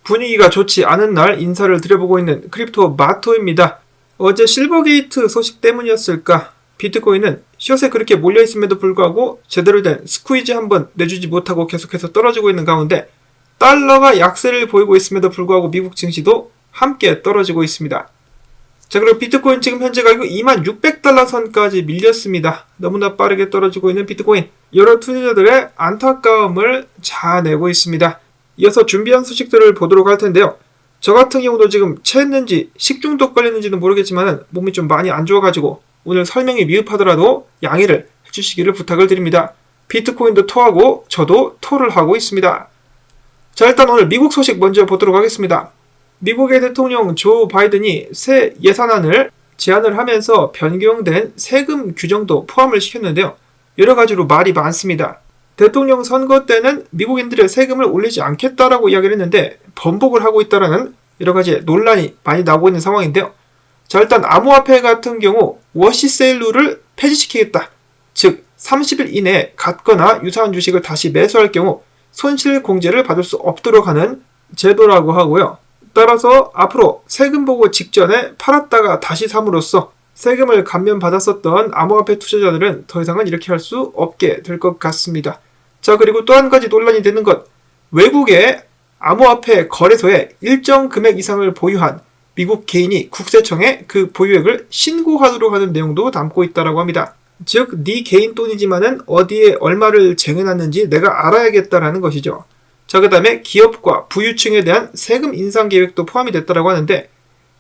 분위기가 좋지 않은 날 인사를 드려보고 있는 크립토 마토입니다. 어제 실버게이트 소식 때문이었을까? 비트코인은 숏에 그렇게 몰려있음에도 불구하고 제대로 된 스퀴즈 한번 내주지 못하고 계속해서 떨어지고 있는 가운데 달러가 약세를 보이고 있음에도 불구하고 미국 증시도 함께 떨어지고 있습니다. 자, 그리고 비트코인 지금 현재 가격 2600달러 선까지 밀렸습니다. 너무나 빠르게 떨어지고 있는 비트코인, 여러 투자자들의 안타까움을 자아내고 있습니다. 이어서 준비한 소식들을 보도록 할 텐데요. 저 같은 경우도 지금 체했는지 식중독 걸렸는지는 모르겠지만 몸이 좀 많이 안 좋아가지고 오늘 설명이 미흡하더라도 양해를 해주시기를 부탁을 드립니다. 비트코인도 토하고 저도 토를 하고 있습니다. 자, 일단 오늘 미국 소식 먼저 보도록 하겠습니다. 미국의 대통령 조 바이든이 새 예산안을 제안을 하면서 변경된 세금 규정도 포함을 시켰는데요. 여러 가지로 말이 많습니다. 대통령 선거 때는 미국인들의 세금을 올리지 않겠다라고 이야기를 했는데 번복을 하고 있다라는 여러 가지 논란이 많이 나오고 있는 상황인데요. 자, 일단 암호화폐 같은 경우 워시세일 룰을 폐지시키겠다. 즉 30일 이내에 같거나 유사한 주식을 다시 매수할 경우 손실공제를 받을 수 없도록 하는 제도라고 하고요. 따라서 앞으로 세금 보고 직전에 팔았다가 다시 삼으로써 세금을 감면받았었던 암호화폐 투자자들은 더 이상은 이렇게 할 수 없게 될 것 같습니다. 자, 그리고 또 한 가지 논란이 되는 것, 외국의 암호화폐 거래소에 일정 금액 이상을 보유한 미국 개인이 국세청에 그 보유액을 신고하도록 하는 내용도 담고 있다고 합니다. 즉, 네 개인 돈이지만은 어디에 얼마를 쟁여놨는지 내가 알아야겠다라는 것이죠. 자, 그 다음에 기업과 부유층에 대한 세금 인상 계획도 포함이 됐다고 하는데,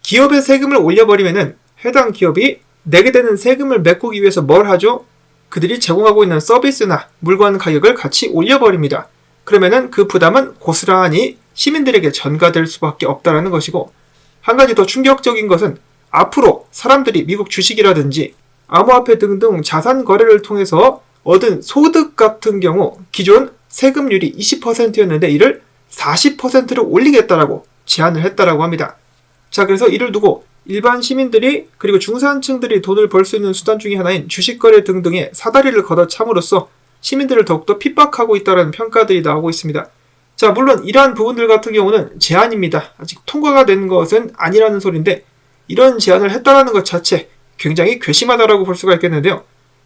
기업의 세금을 올려버리면은 해당 기업이 내게 되는 세금을 메꾸기 위해서 뭘 하죠? 그들이 제공하고 있는 서비스나 물건 가격을 같이 올려버립니다. 그러면은 그 부담은 고스란히 시민들에게 전가될 수밖에 없다는 것이고, 한 가지 더 충격적인 것은 앞으로 사람들이 미국 주식이라든지 암호화폐 등등 자산 거래를 통해서 얻은 소득 같은 경우 기존 세금률이 20%였는데 이를 40%로 올리겠다라고 제안을 했다라고 합니다. 자, 그래서 이를 두고 일반 시민들이 그리고 중산층들이 돈을 벌 수 있는 수단 중에 하나인 주식거래 등등에 사다리를 걷어참으로써 시민들을 더욱더 핍박하고 있다는 평가들이 나오고 있습니다. 자, 물론 이러한 부분들 같은 경우는 제안입니다. 아직 통과가 된 것은 아니라는 소리인데 이런 제안을 했다는 것 자체 굉장히 괘씸하다라고 볼 수가 있겠는데요.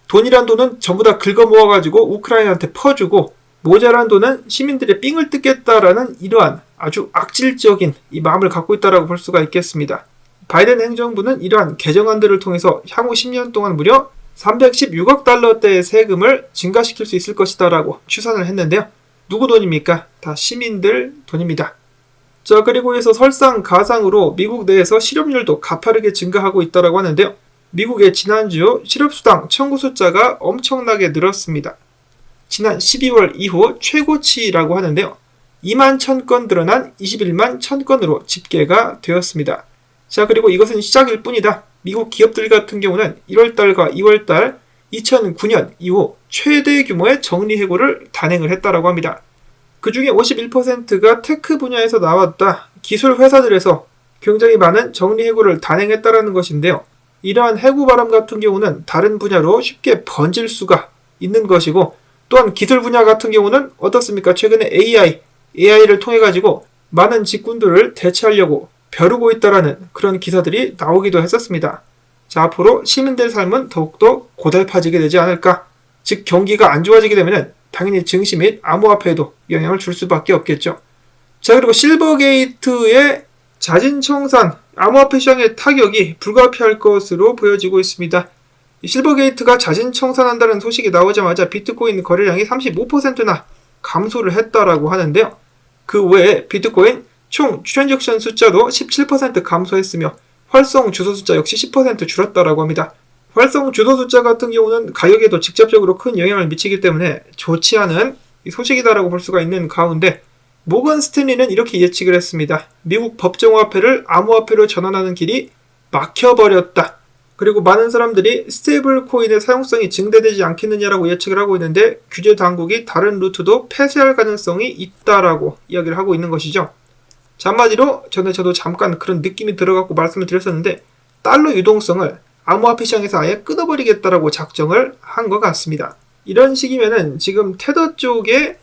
돈이란 돈은 전부 다 긁어 모아가지고 우크라이나한테 퍼주고 모자란 돈은 시민들의 삥을 뜯겠다라는 이러한 아주 악질적인 이 마음을 갖고 있다라고 볼 수가 있겠습니다. 바이든 행정부는 이러한 개정안들을 통해서 향후 10년 동안 무려 316억 달러대의 세금을 증가시킬 수 있을 것이다라고 추산을 했는데요. 누구 돈입니까? 다 시민들 돈입니다. 자, 그리고 해서 설상가상으로 미국 내에서 실업률도 가파르게 증가하고 있다고 하는데요. 미국의 지난주 실업수당 청구 숫자가 엄청나게 늘었습니다. 지난 12월 이후 최고치라고 하는데요. 2만 1000건 늘어난 21만 1000건으로 집계가 되었습니다. 자, 그리고 이것은 시작일 뿐이다. 미국 기업들 같은 경우는 1월달과 2월달 2009년 이후 최대 규모의 정리해고를 단행을 했다고 합니다. 그 중에 51%가 테크 분야에서 나왔다. 기술 회사들에서 굉장히 많은 정리해고를 단행했다는 것인데요. 이러한 해고 바람 같은 경우는 다른 분야로 쉽게 번질 수가 있는 것이고, 또한 기술 분야 같은 경우는 어떻습니까? 최근에 AI를 통해 가지고 많은 직군들을 대체하려고 벼르고 있다라는 그런 기사들이 나오기도 했었습니다. 자, 앞으로 시민들의 삶은 더욱더 고달파지게 되지 않을까? 즉, 경기가 안 좋아지게 되면 당연히 증시 및 암호화폐에도 영향을 줄 수밖에 없겠죠. 자, 그리고 실버게이트의 자진청산, 암호화폐 시장의 타격이 불가피할 것으로 보여지고 있습니다. 실버게이트가 자진청산한다는 소식이 나오자마자 비트코인 거래량이 35%나 감소를 했다라고 하는데요. 그 외에 비트코인 총 트랜잭션 숫자도 17% 감소했으며 활성 주소 숫자 역시 10% 줄었다라고 합니다. 활성 주소 숫자 같은 경우는 가격에도 직접적으로 큰 영향을 미치기 때문에 좋지 않은 소식이다라고 볼 수가 있는 가운데, 모건 스탠리는 이렇게 예측을 했습니다. 미국 법정화폐를 암호화폐로 전환하는 길이 막혀버렸다. 그리고 많은 사람들이 스테이블 코인의 사용성이 증대되지 않겠느냐라고 예측을 하고 있는데, 규제 당국이 다른 루트도 폐쇄할 가능성이 있다라고 이야기를 하고 있는 것이죠. 자, 한마디로 전에 저도 잠깐 그런 느낌이 들어갖고 말씀을 드렸었는데, 달러 유동성을 암호화폐 시장에서 아예 끊어버리겠다라고 작정을 한 것 같습니다. 이런 식이면은 지금 테더 쪽에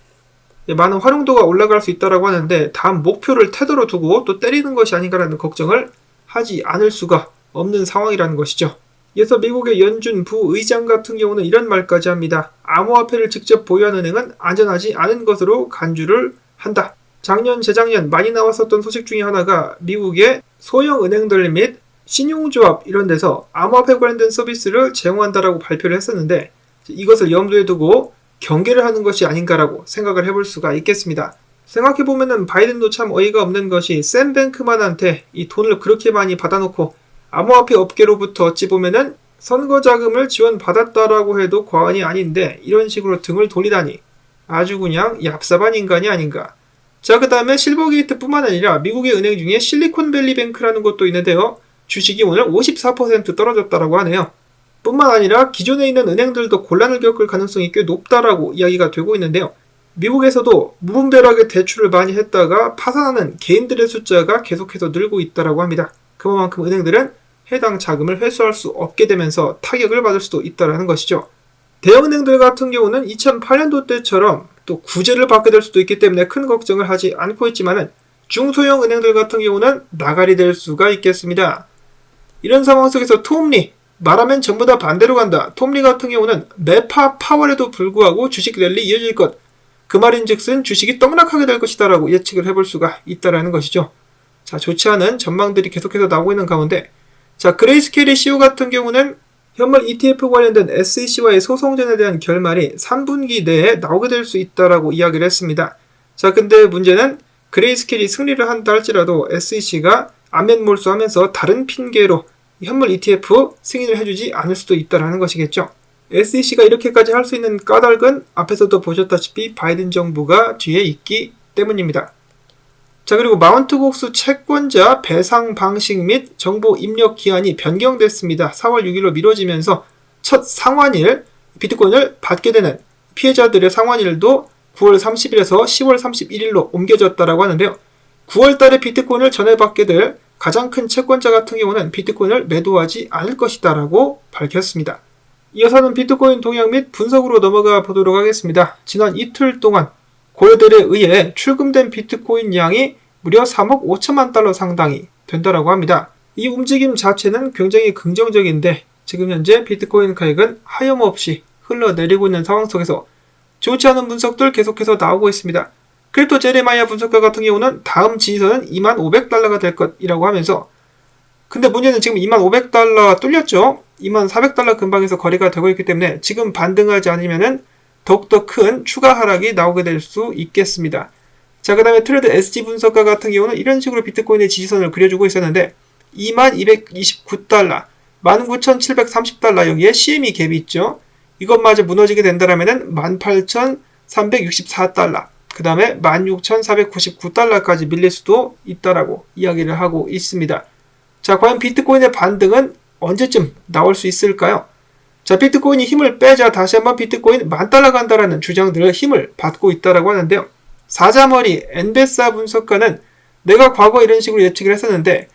많은 활용도가 올라갈 수 있다고 하는데 다음 목표를 태도로 두고 또 때리는 것이 아닌가라는 걱정을 하지 않을 수가 없는 상황이라는 것이죠. 이어서 미국의 연준 부의장 같은 경우는 이런 말까지 합니다. 암호화폐를 직접 보유한 은행은 안전하지 않은 것으로 간주를 한다. 작년, 재작년 많이 나왔었던 소식 중에 하나가 미국의 소형 은행들 및 신용조합 이런 데서 암호화폐 관련된 서비스를 제공한다라고 발표를 했었는데 이것을 염두에 두고 경계를 하는 것이 아닌가라고 생각을 해볼 수가 있겠습니다. 생각해보면은 바이든도 참 어이가 없는 것이 샘 뱅크만한테 이 돈을 그렇게 많이 받아놓고 암호화폐 업계로부터 어찌 보면은 선거 자금을 지원받았다라고 해도 과언이 아닌데 이런 식으로 등을 돌리다니 아주 그냥 얍삽한 인간이 아닌가. 자, 그 다음에 실버게이트뿐만 아니라 미국의 은행 중에 실리콘밸리뱅크라는 것도 있는데요. 주식이 오늘 54% 떨어졌다라고 하네요. 뿐만 아니라 기존에 있는 은행들도 곤란을 겪을 가능성이 꽤 높다라고 이야기가 되고 있는데요. 미국에서도 무분별하게 대출을 많이 했다가 파산하는 개인들의 숫자가 계속해서 늘고 있다라고 합니다. 그만큼 은행들은 해당 자금을 회수할 수 없게 되면서 타격을 받을 수도 있다는 것이죠. 대형은행들 같은 경우는 2008년도 때처럼 또 구제를 받게 될 수도 있기 때문에 큰 걱정을 하지 않고 있지만은 중소형 은행들 같은 경우는 나가리 될 수가 있겠습니다. 이런 상황 속에서 톰리, 말하면 전부 다 반대로 간다. 톰리 같은 경우는 매파 파월에도 불구하고 주식 랠리 이어질 것. 그 말인즉슨 주식이 떡락하게 될 것이다 라고 예측을 해볼 수가 있다는 것이죠. 자, 좋지 않은 전망들이 계속해서 나오고 있는 가운데 자, 그레이스케일의 CEO 같은 경우는 현물 ETF 관련된 SEC와의 소송전에 대한 결말이 3분기 내에 나오게 될 수 있다라고 이야기를 했습니다. 자, 근데 문제는 그레이스케일이 승리를 한다 할지라도 SEC가 안면 몰수하면서 다른 핑계로 현물 ETF 승인을 해주지 않을 수도 있다라는 것이겠죠. SEC가 이렇게까지 할 수 있는 까닭은 앞에서도 보셨다시피 바이든 정부가 뒤에 있기 때문입니다. 자, 그리고 마운트곡스 채권자 배상 방식 및 정보 입력 기한이 변경됐습니다. 4월 6일로 미뤄지면서 첫 상환일 비트코인을 받게 되는 피해자들의 상환일도 9월 30일에서 10월 31일로 옮겨졌다라고 하는데요. 9월 달에 비트코인을 전해받게 될 가장 큰 채권자 같은 경우는 비트코인을 매도하지 않을 것이다라고 밝혔습니다. 이어서는 비트코인 동향 및 분석으로 넘어가 보도록 하겠습니다. 지난 이틀 동안 고려들에 의해 출금된 비트코인 양이 무려 3억 5천만 달러 상당이 된다라고 합니다. 이 움직임 자체는 굉장히 긍정적인데 지금 현재 비트코인 가격은 하염없이 흘러내리고 있는 상황 속에서 좋지 않은 분석들 계속해서 나오고 있습니다. 크립토 제레마이아 분석가 같은 경우는 다음 지지선은 25,500달러가 될 것이라고 하면서 근데 문제는 지금 25,500달러 뚫렸죠? 24,400달러 근방에서 거래가 되고 있기 때문에 지금 반등하지 않으면은 더욱더 큰 추가 하락이 나오게 될 수 있겠습니다. 자, 그 다음에 트레드 SG 분석가 같은 경우는 이런 식으로 비트코인의 지지선을 그려주고 있었는데 22,299달러, 19,730달러 여기에 CME 갭이 있죠. 이것마저 무너지게 된다면은 18,364달러, 그 다음에 16,499달러까지 밀릴 수도 있다라고 이야기를 하고 있습니다. 자, 과연 비트코인의 반등은 언제쯤 나올 수 있을까요? 자, 비트코인이 힘을 빼자 다시 한번 비트코인 10,000달러 간다라는 주장들을 힘을 받고 있다라고 하는데요. 사자머리 엔베사 분석가는 내가 과거 이런 식으로 예측을 했었는데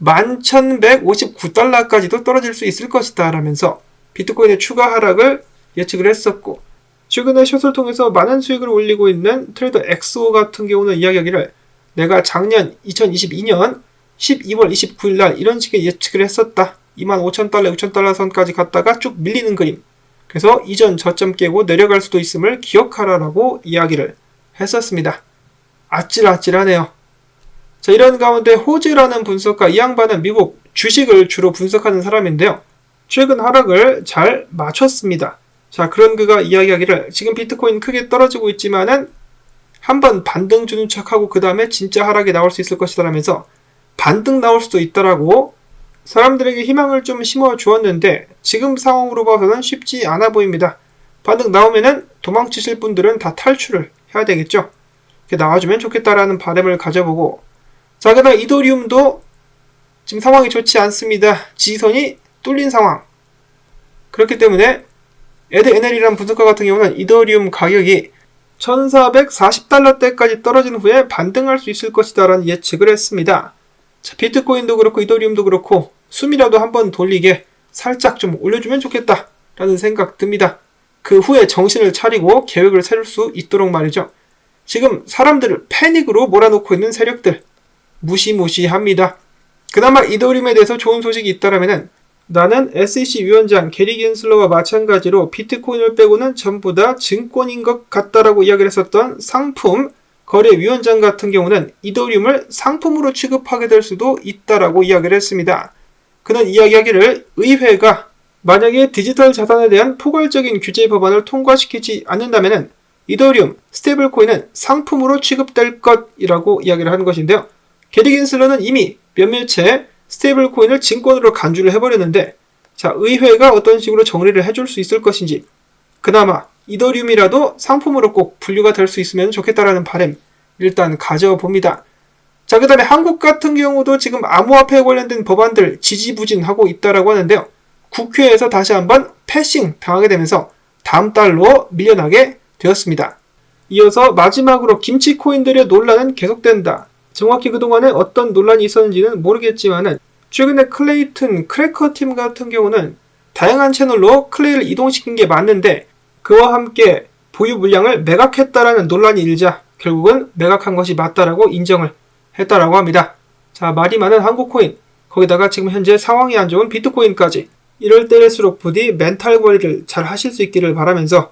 11,159달러까지도 떨어질 수 있을 것이다 라면서 비트코인의 추가 하락을 예측을 했었고 최근에 숏을 통해서 많은 수익을 올리고 있는 트레이더 엑소 같은 경우는 이야기하기를 내가 작년 2022년 12월 29일 날 이런 식의 예측을 했었다. 25,000달러, 6,000달러 선까지 갔다가 쭉 밀리는 그림. 그래서 이전 저점 깨고 내려갈 수도 있음을 기억하라라고 이야기를 했었습니다. 아찔아찔하네요. 자, 이런 가운데 호즈라는 분석가, 이 양반은 미국 주식을 주로 분석하는 사람인데요. 최근 하락을 잘 맞췄습니다. 자, 그런 그가 이야기하기를 지금 비트코인 크게 떨어지고 있지만은 한번 반등 주는 척하고 그 다음에 진짜 하락이 나올 수 있을 것이다 라면서 반등 나올 수도 있다라고 사람들에게 희망을 좀 심어주었는데 지금 상황으로 봐서는 쉽지 않아 보입니다. 반등 나오면은 도망치실 분들은 다 탈출을 해야 되겠죠. 이렇게 나와주면 좋겠다라는 바람을 가져보고 자, 그 다음 이더리움도 지금 상황이 좋지 않습니다. 지지선이 뚫린 상황. 그렇기 때문에 에드 NL이라는 분석가 같은 경우는 이더리움 가격이 1,440달러대까지 떨어진 후에 반등할 수 있을 것이다 라는 예측을 했습니다. 자, 비트코인도 그렇고 이더리움도 그렇고 숨이라도 한번 돌리게 살짝 좀 올려주면 좋겠다 라는 생각 듭니다. 그 후에 정신을 차리고 계획을 세울 수 있도록 말이죠. 지금 사람들을 패닉으로 몰아넣고 있는 세력들 무시무시합니다. 그나마 이더리움에 대해서 좋은 소식이 있다라면은 나는 SEC 위원장 게리 겐슬러와 마찬가지로 비트코인을 빼고는 전부 다 증권인 것 같다라고 이야기를 했었던 상품 거래위원장 같은 경우는 이더리움을 상품으로 취급하게 될 수도 있다라고 이야기를 했습니다. 그는 이야기하기를 의회가 만약에 디지털 자산에 대한 포괄적인 규제 법안을 통과시키지 않는다면 이더리움, 스테이블코인은 상품으로 취급될 것이라고 이야기를 하는 것인데요. 게리 겐슬러는 이미 몇몇 채 스테이블코인을 증권으로 간주를 해버렸는데 자, 의회가 어떤 식으로 정리를 해줄 수 있을 것인지 그나마 이더리움이라도 상품으로 꼭 분류가 될 수 있으면 좋겠다라는 바람 일단 가져봅니다. 자, 그 다음에 한국 같은 경우도 지금 암호화폐에 관련된 법안들 지지부진하고 있다라고 하는데요. 국회에서 다시 한번 패싱 당하게 되면서 다음 달로 밀려나게 되었습니다. 이어서 마지막으로 김치코인들의 논란은 계속된다. 정확히 그동안에 어떤 논란이 있었는지는 모르겠지만은 최근에 클레이튼 크래커팀 같은 경우는 다양한 채널로 클레이를 이동시킨 게 맞는데 그와 함께 보유 물량을 매각했다라는 논란이 일자 결국은 매각한 것이 맞다라고 인정을 했다라고 합니다. 자, 말이 많은 한국코인 거기다가 지금 현재 상황이 안 좋은 비트코인까지 이럴 때일수록 부디 멘탈 관리를 잘 하실 수 있기를 바라면서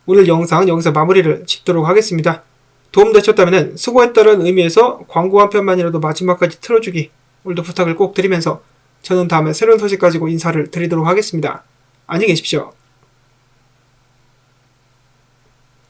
오늘 영상 여기서 마무리를 짓도록 하겠습니다. 도움되셨다면 수고했다는 의미에서 광고 한 편만이라도 마지막까지 틀어주기 오늘도 부탁을 꼭 드리면서 저는 다음에 새로운 소식 가지고 인사를 드리도록 하겠습니다. 안녕히 계십시오.